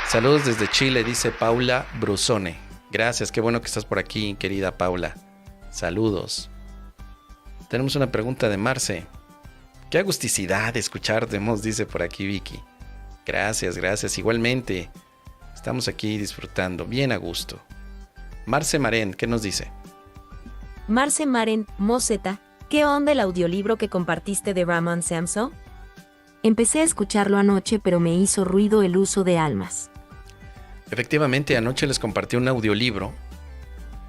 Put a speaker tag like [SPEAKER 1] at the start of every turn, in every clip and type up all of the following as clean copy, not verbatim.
[SPEAKER 1] Saludos desde Chile, dice Paula Brusone. Gracias, qué bueno que estás por aquí, querida Paula. Saludos. Tenemos una pregunta de Marce. Qué agusticidad de escucharte, dice por aquí Vicky. Gracias, gracias. Igualmente, estamos aquí disfrutando, bien a gusto. Marce Maren, ¿qué nos dice?
[SPEAKER 2] Marce Maren, Moseta, ¿qué onda el audiolibro que compartiste de Ramon Samso? Empecé a escucharlo anoche, pero me hizo ruido el uso de almas.
[SPEAKER 1] Efectivamente, anoche les compartí un audiolibro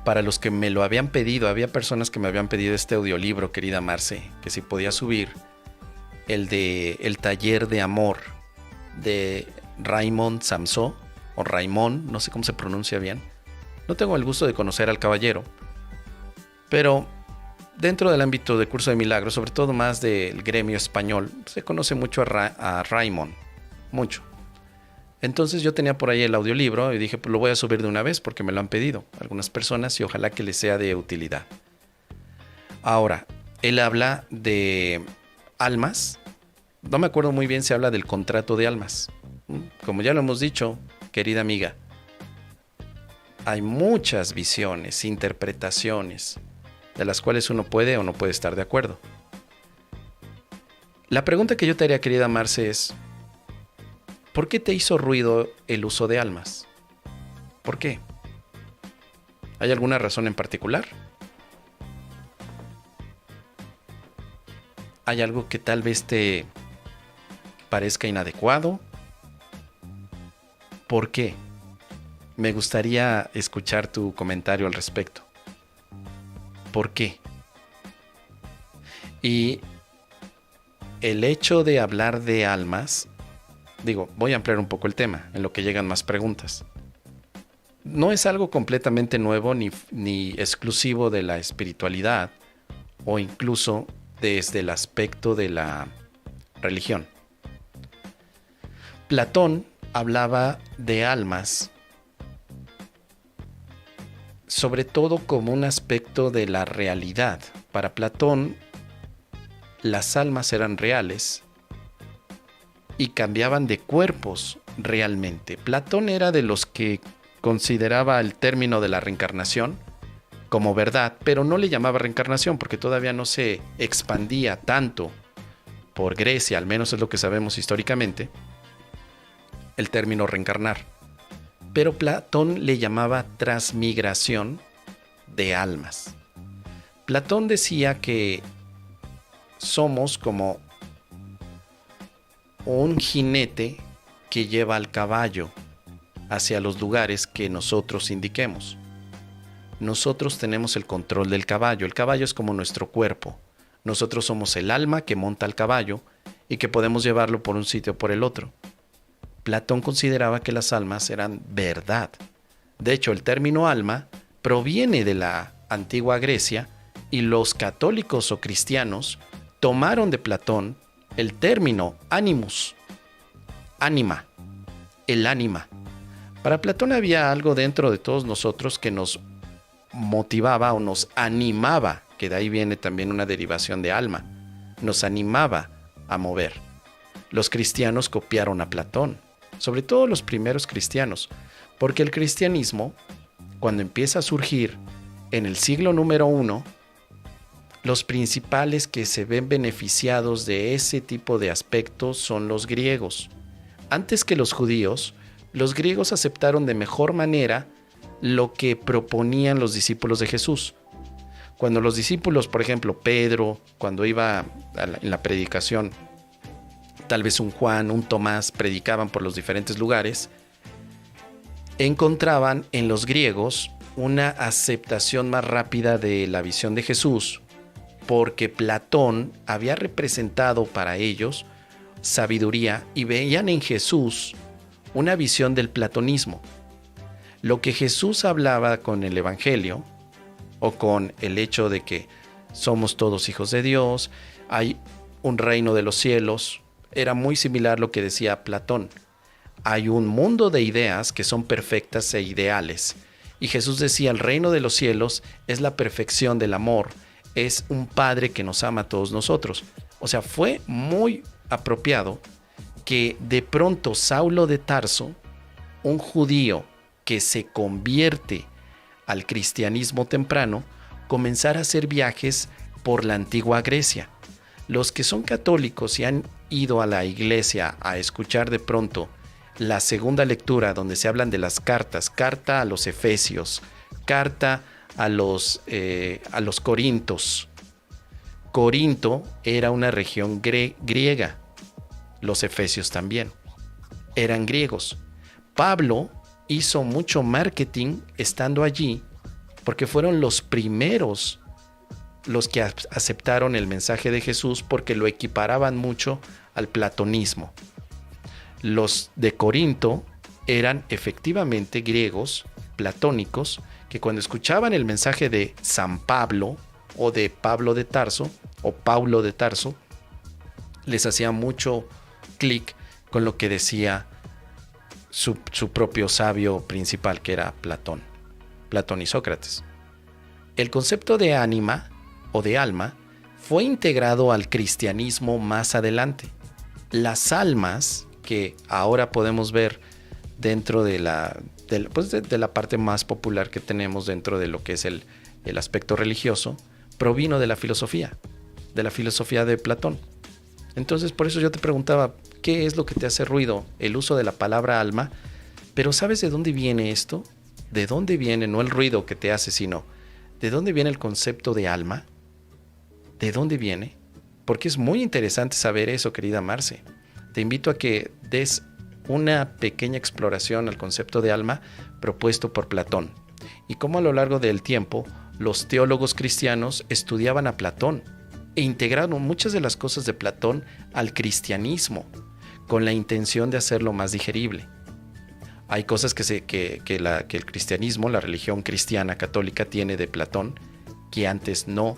[SPEAKER 1] para los que me lo habían pedido. Había personas que me habían pedido este audiolibro, querida Marce, que si podía subir el de El taller de amor de Raymond Samso, o Raymond, no sé cómo se pronuncia bien. No tengo el gusto de conocer al caballero, pero dentro del ámbito de Curso de Milagros, sobre todo más del gremio español, se conoce mucho a Raymond, mucho. Entonces yo tenía por ahí el audiolibro y dije, pues lo voy a subir de una vez porque me lo han pedido algunas personas y ojalá que les sea de utilidad. Ahora, él habla de almas. No me acuerdo muy bien si habla del contrato de almas. Como ya lo hemos dicho, querida amiga, hay muchas visiones, interpretaciones, de las cuales uno puede o no puede estar de acuerdo. La pregunta que yo te haría, querida Marce, es ¿por qué te hizo ruido el uso de almas? ¿Por qué? ¿Hay alguna razón en particular? ¿Hay algo que tal vez te parezca inadecuado? ¿Por qué? Me gustaría escuchar tu comentario al respecto. ¿Por qué? Y el hecho de hablar de almas, voy a ampliar un poco el tema, en lo que llegan más preguntas. No es algo completamente nuevo ni exclusivo de la espiritualidad o incluso desde el aspecto de la religión. Platón hablaba de almas sobre todo como un aspecto de la realidad. Para Platón, las almas eran reales y cambiaban de cuerpos realmente. Platón era de los que consideraba el término de la reencarnación como verdad, pero no le llamaba reencarnación porque todavía no se expandía tanto por Grecia, al menos es lo que sabemos históricamente, el término reencarnar. Pero Platón le llamaba transmigración de almas. Platón decía que somos como un jinete que lleva al caballo hacia los lugares que nosotros indiquemos. Nosotros tenemos el control del caballo. El caballo es como nuestro cuerpo. Nosotros somos el alma que monta al caballo y que podemos llevarlo por un sitio o por el otro. Platón consideraba que las almas eran verdad. De hecho, el término alma proviene de la antigua Grecia y los católicos o cristianos tomaron de Platón el término animus, ánima, el ánima. Para Platón había algo dentro de todos nosotros que nos motivaba o nos animaba, que de ahí viene también una derivación de alma, nos animaba a mover. Los cristianos copiaron a Platón, sobre todo los primeros cristianos, porque el cristianismo, cuando empieza a surgir en el siglo número 1, los principales que se ven beneficiados de ese tipo de aspectos son los griegos. Antes que los judíos, los griegos aceptaron de mejor manera lo que proponían los discípulos de Jesús. Cuando los discípulos, por ejemplo, Pedro, cuando iba en la predicación, tal vez un Juan, un Tomás, predicaban por los diferentes lugares, encontraban en los griegos una aceptación más rápida de la visión de Jesús, porque Platón había representado para ellos sabiduría y veían en Jesús una visión del platonismo. Lo que Jesús hablaba con el Evangelio o con el hecho de que somos todos hijos de Dios, hay un reino de los cielos, era muy similar a lo que decía Platón. Hay un mundo de ideas que son perfectas e ideales. Y Jesús decía, el reino de los cielos es la perfección del amor, es un Padre que nos ama a todos nosotros. O sea, fue muy apropiado que de pronto Saulo de Tarso un judío que se convierte al cristianismo temprano comenzar a hacer viajes por la antigua Grecia. Los que son católicos y han ido a la iglesia a escuchar de pronto la segunda lectura donde se hablan de las cartas, carta a los Efesios, carta a los Corintos. Corinto era una región griega, los Efesios también, eran griegos. Pablo hizo mucho marketing estando allí porque fueron los primeros los que aceptaron el mensaje de Jesús porque lo equiparaban mucho al platonismo. Los de Corinto eran efectivamente griegos, platónicos, que cuando escuchaban el mensaje de San Pablo o de Pablo de Tarso o Paulo de Tarso, les hacía mucho clic con lo que decía su propio sabio principal, que era Platón y Sócrates. El concepto de ánima o de alma fue integrado al cristianismo más adelante. Las almas que ahora podemos ver dentro de la parte más popular que tenemos dentro de lo que es el aspecto religioso, provino de la filosofía de Platón. Entonces, por eso yo te preguntaba, ¿qué es lo que te hace ruido? El uso de la palabra alma. Pero ¿sabes de dónde viene esto? ¿De dónde viene, no el ruido que te hace, sino de dónde viene el concepto de alma? ¿De dónde viene? Porque es muy interesante saber eso, querida Marce. Te invito a que des una pequeña exploración al concepto de alma propuesto por Platón y cómo a lo largo del tiempo los teólogos cristianos estudiaban a Platón e integraron muchas de las cosas de Platón al cristianismo con la intención de hacerlo más digerible. Hay cosas que el cristianismo, la religión cristiana católica tiene de Platón que antes no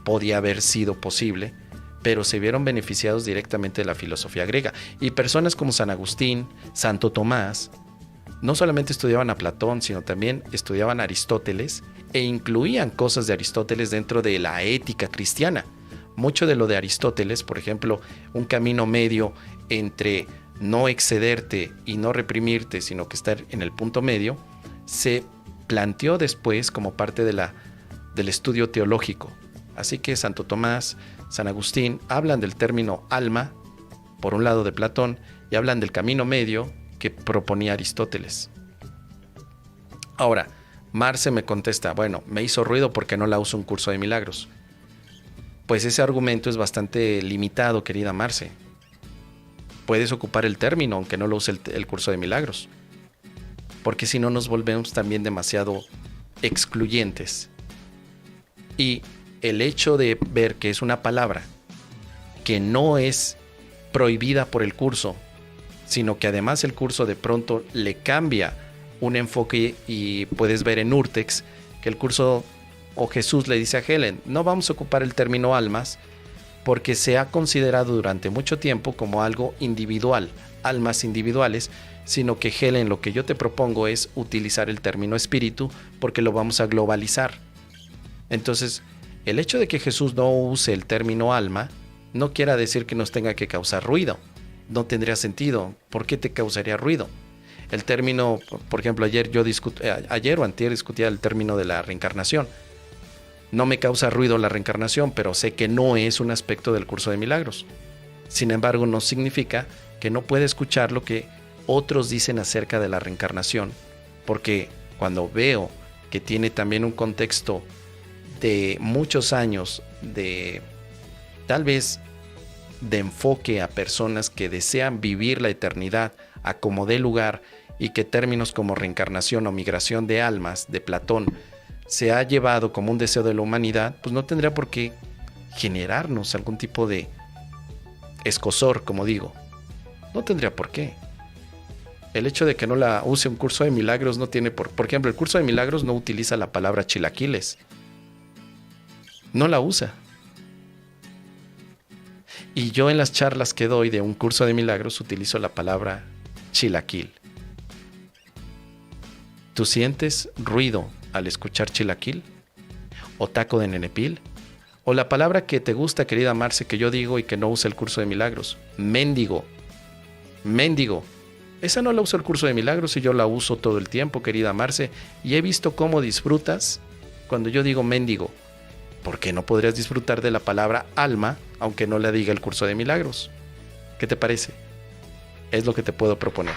[SPEAKER 1] podía haber sido posible, pero se vieron beneficiados directamente de la filosofía griega. Y personas como San Agustín, Santo Tomás, no solamente estudiaban a Platón, sino también estudiaban a Aristóteles e incluían cosas de Aristóteles dentro de la ética cristiana. Mucho de lo de Aristóteles, por ejemplo, un camino medio entre no excederte y no reprimirte, sino que estar en el punto medio, se planteó después como parte del estudio teológico. Así que Santo Tomás, San Agustín hablan del término alma, por un lado de Platón, y hablan del camino medio que proponía Aristóteles. Ahora, Marce me contesta, bueno, me hizo ruido porque no la uso un curso de milagros. Pues ese argumento es bastante limitado, querida Marce. Puedes ocupar el término, aunque no lo use el curso de milagros. Porque si no nos volvemos también demasiado excluyentes. Y el hecho de ver que es una palabra que no es prohibida por el curso, sino que además el curso de pronto le cambia un enfoque, y puedes ver en Urtext que el curso o Jesús le dice a Helen, no vamos a ocupar el término almas porque se ha considerado durante mucho tiempo como algo individual, almas individuales, sino que Helen, lo que yo te propongo es utilizar el término espíritu porque lo vamos a globalizar. Entonces, el hecho de que Jesús no use el término alma no quiere decir que nos tenga que causar ruido. No tendría sentido. ¿Por qué te causaría ruido? El término, por ejemplo, ayer o antier discutía el término de la reencarnación. No me causa ruido la reencarnación, pero sé que no es un aspecto del curso de milagros. Sin embargo, no significa que no pueda escuchar lo que otros dicen acerca de la reencarnación, porque cuando veo que tiene también un contexto de muchos años de tal vez de enfoque a personas que desean vivir la eternidad a como dé lugar, y que términos como reencarnación o migración de almas de Platón se ha llevado como un deseo de la humanidad, pues no tendría por qué generarnos algún tipo de escozor, como digo. No tendría por qué. El hecho de que no la use un curso de milagros no tiene por ejemplo, el curso de milagros no utiliza la palabra chilaquiles. No la usa. Y yo en las charlas que doy de un curso de milagros utilizo la palabra chilaquil. ¿Tú sientes ruido al escuchar chilaquil? ¿O taco de nenepil? ¿O la palabra que te gusta, querida Marce, que yo digo y que no usa el curso de milagros? Mendigo. Mendigo. Esa no la uso el curso de milagros y yo la uso todo el tiempo, querida Marce, y he visto cómo disfrutas cuando yo digo mendigo. ¿Por qué no podrías disfrutar de la palabra alma aunque no la diga el curso de milagros? ¿Qué te parece? Es lo que te puedo proponer.